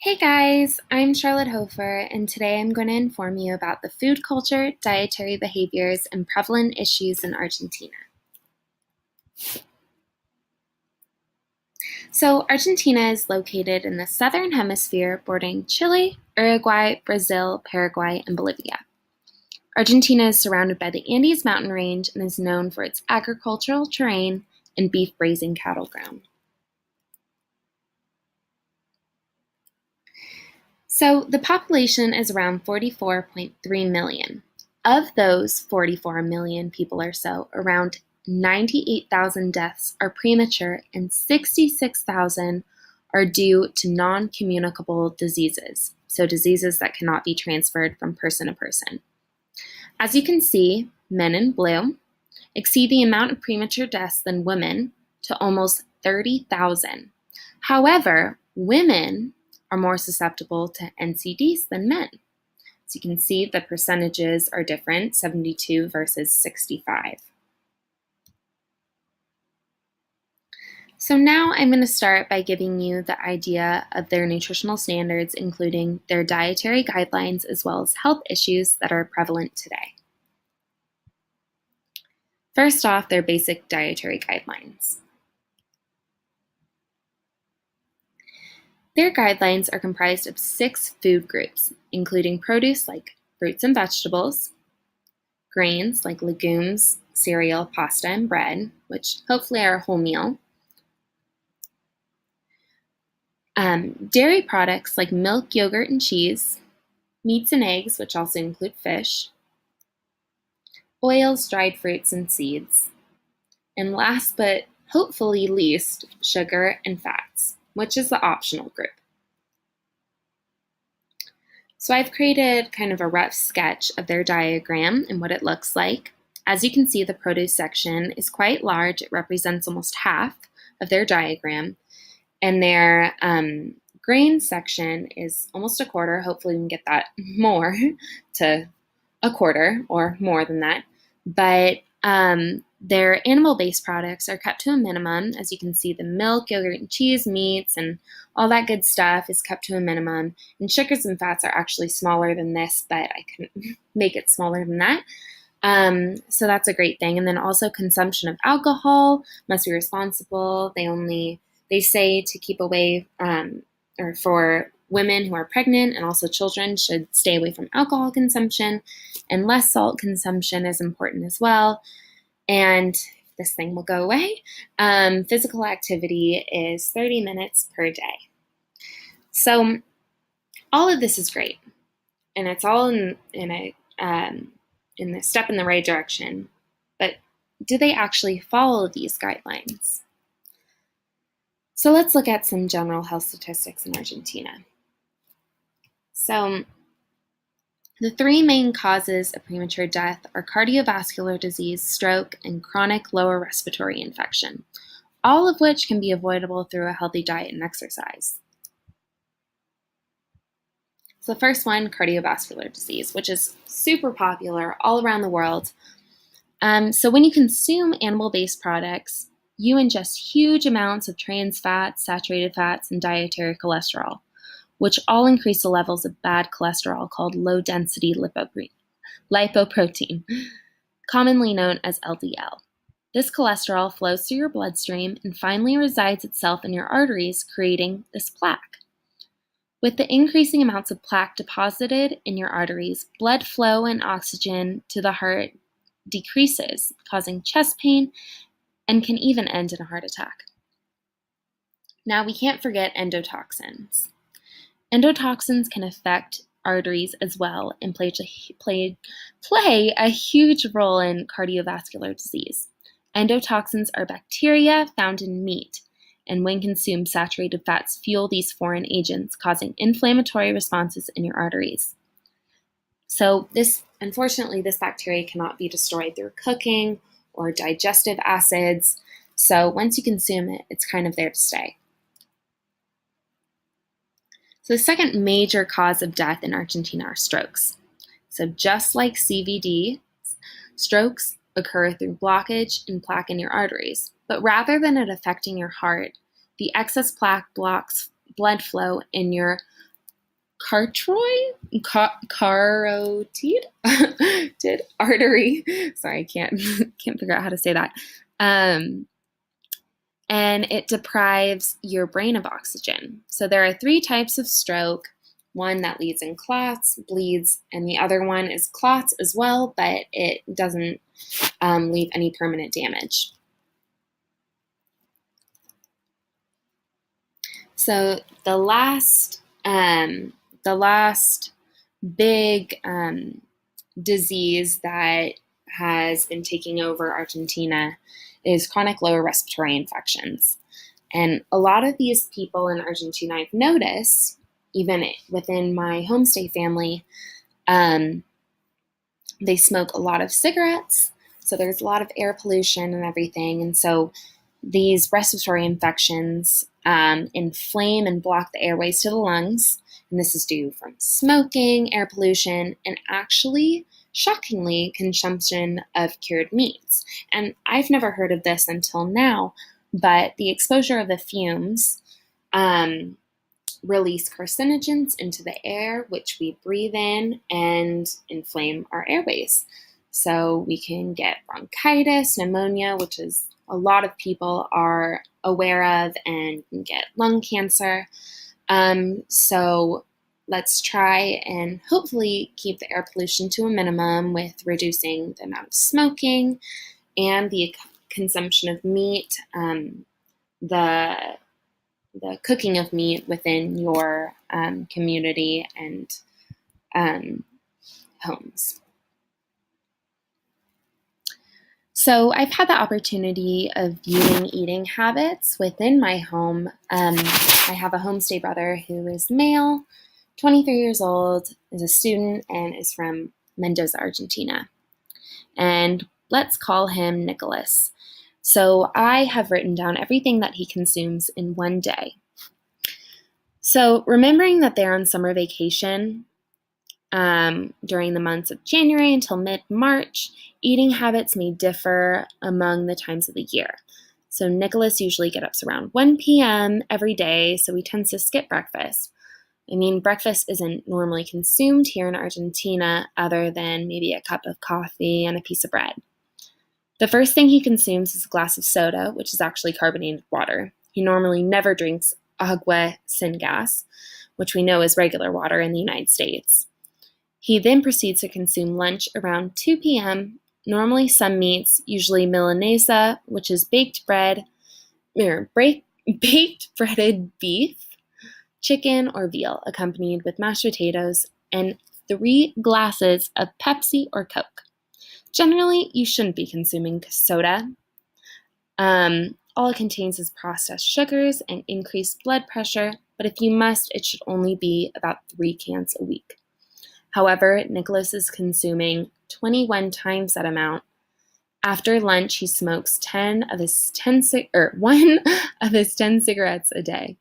Hey guys, I'm Charlotte Hofer, and today I'm going to inform you about the food culture, dietary behaviors, and prevalent issues in Argentina. So, Argentina is located in the southern hemisphere, bordering Chile, Uruguay, Brazil, Paraguay, and Bolivia. Argentina is surrounded by the Andes mountain range and is known for its agricultural terrain and beef raising cattle ground. So the population is around 44.3 million. Of those 44 million people or so, around 98,000 deaths are premature and 66,000 are due to non-communicable diseases, so diseases that cannot be transferred from person to person. As you can see, men in blue exceed the amount of premature deaths than women to almost 30,000. However, women are more susceptible to NCDs than men. So you can see the percentages are different, 72 versus 65. So now I'm going to start by giving you the idea of their nutritional standards, including their dietary guidelines as well as health issues that are prevalent today. First off, their basic dietary guidelines. Their guidelines are comprised of 6 food groups, including produce like fruits and vegetables, grains like legumes, cereal, pasta, and bread, which hopefully are a whole meal, dairy products like milk, yogurt, and cheese, meats and eggs, which also include fish, oils, dried fruits, and seeds, and last but hopefully least, sugar and fats, which is the optional group. So I've created kind of a rough sketch of their diagram and what it looks like. As you can see, the produce section is quite large. It represents almost half of their diagram. And their grain section is almost a quarter. Hopefully we can get that more to a quarter or more than that. But their animal-based products are kept to a minimum. As you can see, the milk, yogurt, and cheese, meats, and all that good stuff is kept to a minimum. And sugars and fats are actually smaller than this, but I couldn't make it smaller than that. So that's a great thing. And then also consumption of alcohol must be responsible. They say to keep away, or for women who are pregnant and also children should stay away from alcohol consumption, and less salt consumption is important as well. And this thing will go away. Physical activity is 30 minutes per day. So all of this is great, and it's all in the step in the right direction. But do they actually follow these guidelines? So let's look at some general health statistics in Argentina. So the 3 main causes of premature death are cardiovascular disease, stroke, and chronic lower respiratory infection, all of which can be avoidable through a healthy diet and exercise. So the first one, cardiovascular disease, which is super popular all around the world. So when you consume animal-based products, you ingest huge amounts of trans fats, saturated fats, and dietary cholesterol, which all increase the levels of bad cholesterol called low-density lipoprotein, commonly known as LDL. This cholesterol flows through your bloodstream and finally resides itself in your arteries, creating this plaque. With the increasing amounts of plaque deposited in your arteries, blood flow and oxygen to the heart decreases, causing chest pain and can even end in a heart attack. Now, we can't forget endotoxins. Endotoxins can affect arteries as well and play a huge role in cardiovascular disease. Endotoxins are bacteria found in meat, and when consumed, saturated fats fuel these foreign agents, causing inflammatory responses in your arteries. So unfortunately, this bacteria cannot be destroyed through cooking or digestive acids. So once you consume it, it's kind of there to stay. So the second major cause of death in Argentina are strokes. So just like CVD, strokes occur through blockage and plaque in your arteries. But rather than it affecting your heart, the excess plaque blocks blood flow in your carotid artery. Sorry, I can't figure out how to say that. And it deprives your brain of oxygen. So there are 3 types of stroke. One that leads in clots, bleeds, and the other one is clots as well, but it doesn't leave any permanent damage. So the last big disease that has been taking over Argentina is chronic lower respiratory infections. And a lot of these people in Argentina, I've noticed, even within my homestay family, they smoke a lot of cigarettes. So there's a lot of air pollution and everything. And so these respiratory infections inflame and block the airways to the lungs. And this is due from smoking, air pollution, and actually, shockingly, consumption of cured meats. And I've never heard of this until now, but the exposure of the fumes release carcinogens into the air, which we breathe in and inflame our airways. So we can get bronchitis, pneumonia, which is a lot of people are aware of, and can get lung cancer. So let's try and hopefully keep the air pollution to a minimum with reducing the amount of smoking and the consumption of meat, the cooking of meat within your community and homes. So I've had the opportunity of viewing eating habits within my home. I have a homestay brother who is male, 23 years old, is a student, and is from Mendoza, Argentina. And let's call him Nicholas. So I have written down everything that he consumes in one day. So remembering that they're on summer vacation during the months of January until mid-March, eating habits may differ among the times of the year. So Nicholas usually gets up around 1 p.m. every day, so he tends to skip breakfast. I mean, breakfast isn't normally consumed here in Argentina other than maybe a cup of coffee and a piece of bread. The first thing he consumes is a glass of soda, which is actually carbonated water. He normally never drinks agua sin gas, which we know is regular water in the United States. He then proceeds to consume lunch around 2 p.m., normally some meats, usually milanesa, which is baked breaded beef, chicken, or veal, accompanied with mashed potatoes, and 3 glasses of Pepsi or Coke. Generally, you shouldn't be consuming soda. All it contains is processed sugars and increased blood pressure, but if you must, it should only be about 3 cans a week. However, Nicholas is consuming 21 times that amount. After lunch, he smokes 1 of his 10 cigarettes a day.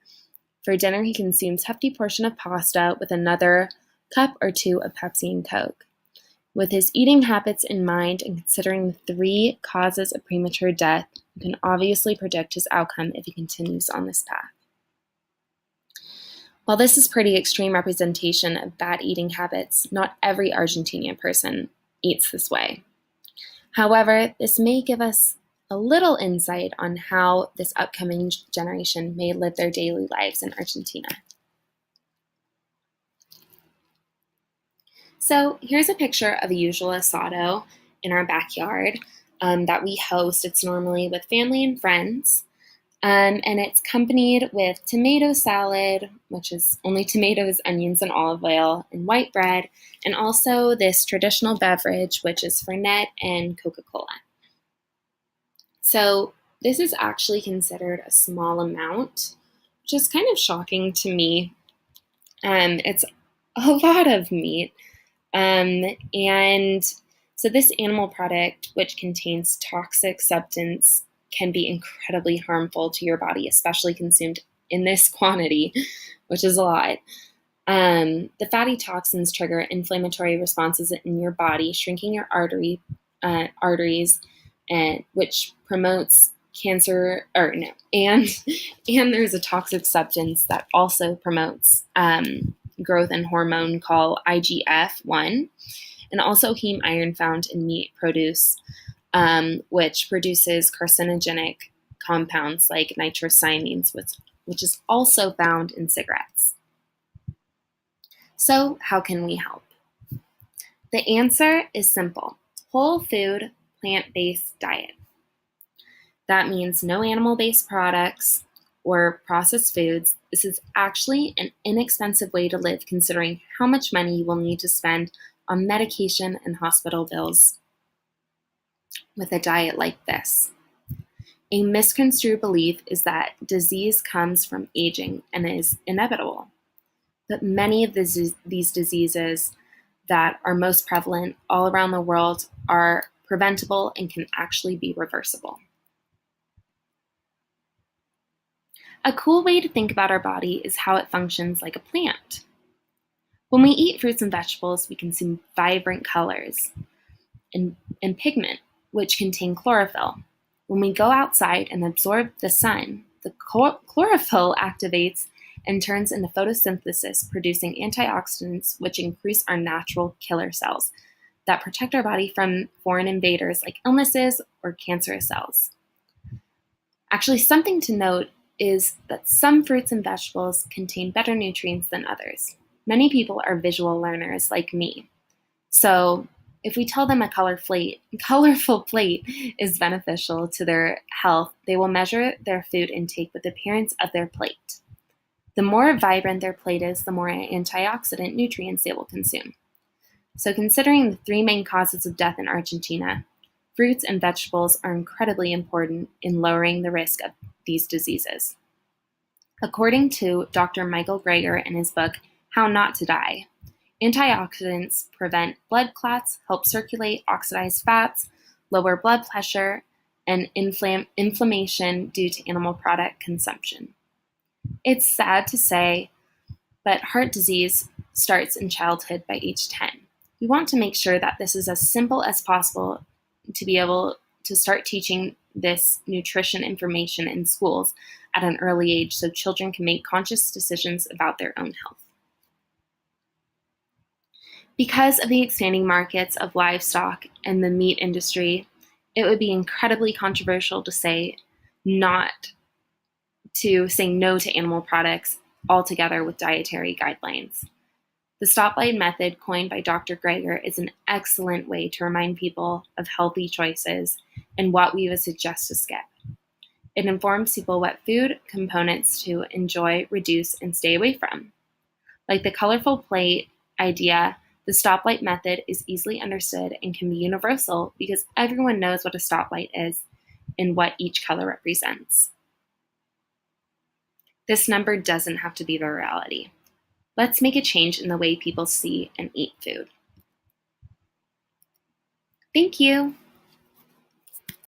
For dinner, he consumes a hefty portion of pasta with another cup or 2 of Pepsi and Coke. With his eating habits in mind and considering the 3 causes of premature death, you can obviously predict his outcome if he continues on this path. While this is pretty extreme representation of bad eating habits, not every Argentinian person eats this way. However, this may give us a little insight on how this upcoming generation may live their daily lives in Argentina. So here's a picture of a usual asado in our backyard that we host. It's normally with family and friends. And it's accompanied with tomato salad, which is only tomatoes, onions, and olive oil, and white bread, and also this traditional beverage, which is Fernet and Coca-Cola. So this is actually considered a small amount, which is kind of shocking to me. It's a lot of meat. And so this animal product, which contains toxic substance, can be incredibly harmful to your body, especially consumed in this quantity, which is a lot. The fatty toxins trigger inflammatory responses in your body, shrinking your arteries, and which promotes cancer. And there's a toxic substance that also promotes growth and hormone called IGF-1, and also heme iron found in meat produce, which produces carcinogenic compounds like nitrosamines, which is also found in cigarettes. So, how can we help? The answer is simple: whole food, plant-based diet. That means no animal-based products or processed foods. This is actually an inexpensive way to live, considering how much money you will need to spend on medication and hospital bills with a diet like this. A misconstrued belief is that disease comes from aging and is inevitable. But many of these diseases that are most prevalent all around the world are preventable and can actually be reversible. A cool way to think about our body is how it functions like a plant. When we eat fruits and vegetables, we consume vibrant colors and pigment, which contain chlorophyll. When we go outside and absorb the sun, the chlorophyll activates and turns into photosynthesis, producing antioxidants, which increase our natural killer cells that protect our body from foreign invaders like illnesses or cancerous cells. Actually, something to note is that some fruits and vegetables contain better nutrients than others. Many people are visual learners like me. So if we tell them a colorful plate is beneficial to their health, they will measure their food intake with the appearance of their plate. The more vibrant their plate is, the more antioxidant nutrients they will consume. So considering the 3 main causes of death in Argentina, fruits and vegetables are incredibly important in lowering the risk of these diseases. According to Dr. Michael Greger in his book, How Not to Die, antioxidants prevent blood clots, help circulate oxidized fats, lower blood pressure, and inflammation due to animal product consumption. It's sad to say, but heart disease starts in childhood by age 10. We want to make sure that this is as simple as possible to be able to start teaching this nutrition information in schools at an early age so children can make conscious decisions about their own health. Because of the expanding markets of livestock and the meat industry, it would be incredibly controversial to say no to animal products altogether with dietary guidelines. The stoplight method, coined by Dr. Greger, is an excellent way to remind people of healthy choices and what we would suggest to skip. It informs people what food components to enjoy, reduce, and stay away from. Like the colorful plate idea, the stoplight method is easily understood and can be universal because everyone knows what a stoplight is and what each color represents. This number doesn't have to be the reality. Let's make a change in the way people see and eat food. Thank you.